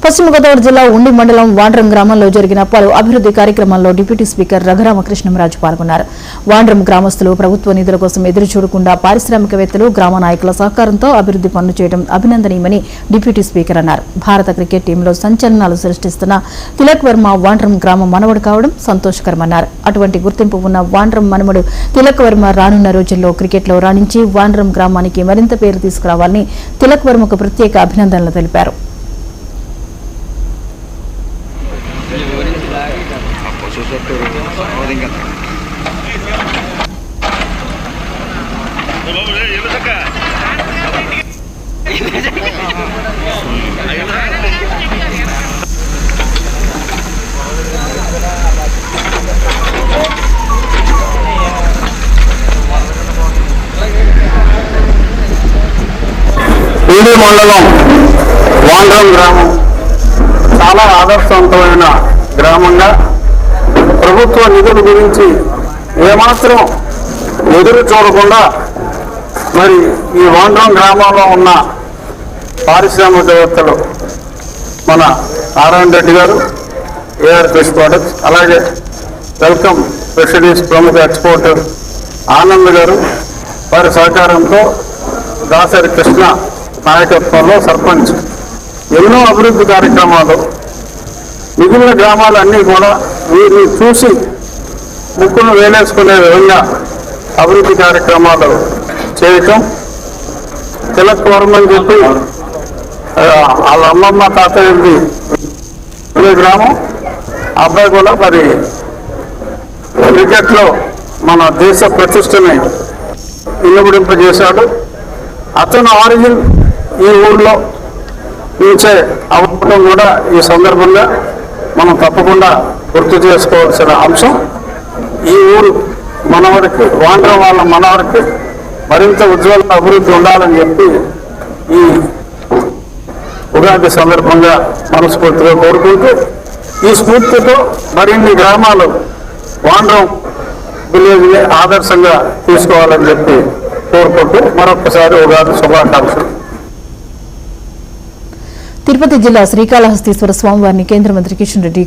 పశ్చిమ గోదావరి జిల్లా ఉండి మండలం వాండ్రం గ్రామంలో జరిగిన పలు అభివృద్ధి కార్యక్రమాల్లో డిప్యూటీ స్పీకర్ రఘురామకృష్ణంరాజు పాల్గొన్నారు. వాండ్రం గ్రామస్తులు ప్రభుత్వ నిధుల కోసం ఎదురు చూడకుండా పారిశ్రామికవేత్తలు, గ్రామ నాయకుల సహకారంతో అభివృద్ధి పనులు చేయడం అభినందనీయమని డిప్యూటీ స్పీకర్ అన్నారు. భారత క్రికెట్ టీంలో సంచలనాలు సృష్టిస్తున్న తిలక్ వర్మ వాండ్రం గ్రామ మనవడు కావడం సంతోషకరమన్నారు. అటువంటి గుర్తింపు ఉన్న వాండ్రం మనవడు తిలక్ వర్మ రానున్న రోజుల్లో క్రికెట్లో రాణించి వాండ్రం గ్రామానికి మరింత పేరు తీసుకురావాలని తిలక్ వర్మకు ప్రత్యేక అభినందనలు తెలిపారు. ఉండి మండలం వాండ్రం గ్రామం చాలా ఆదర్శవంతమైన గ్రామంగా ప్రభుత్వ నిధుల గురించి ఏమాత్రం ఎదురు చూడకుండా మరి ఈ వాండ్రం గ్రామంలో ఉన్న పారిశ్రామికవేత్తలు మన నారాయణ రెడ్డి గారు, ఏఆర్ ఫిష్ ప్రొడక్ట్స్, అలాగే వెల్కమ్ ఫిషరీస్ ప్రముఖ ఎక్స్పోర్టర్ ఆనంద్ గారు వారి సహకారంతో దాసరి కృష్ణ నాయకత్వంలో సర్పంచ్ ఎన్నో అభివృద్ధి కార్యక్రమాలు, మిగిలిన గ్రామాలన్నీ కూడా వీరిని చూసి ముక్కును వేలేసుకునే విధంగా అభివృద్ధి కార్యక్రమాలు చేయటం, తిలక్ వర్మ అని చెప్పి వాళ్ళ అమ్మమ్మ తాతయ్యది గ్రామం, అబ్బాయి కూడా మరి క్రికెట్లో మన దేశ ప్రతిష్టని ఇనుమడింపజేశాడు. అతను ఆరిజిన్ ఈ ఊళ్ళో నుంచే అవ్వడం కూడా ఈ సందర్భంగా మనం తప్పకుండా గుర్తు చేసుకోవాల్సిన అంశం. ఈ ఊరు మనవరికి, వాండ్రం వాళ్ళ మనవరికి మరింత ఉజ్వల అభివృద్ధి ఉండాలని చెప్పి ఈ ఉగాది సందర్భంగా మనస్ఫూర్తిగా కోరుకుంటూ ఈ స్ఫూర్తితో మరిన్ని గ్రామాలు వాండ్రం విలేజ్ని ఆదర్శంగా తీసుకోవాలని చెప్పి కోరుకుంటూ మరొకసారి ఉగాది శుభాకాంక్షలు. తిరుపతి జిల్లా శ్రీకాళహస్తీశ్వర స్వామివారిని కేంద్ర మంత్రి కిషన్ రెడ్డి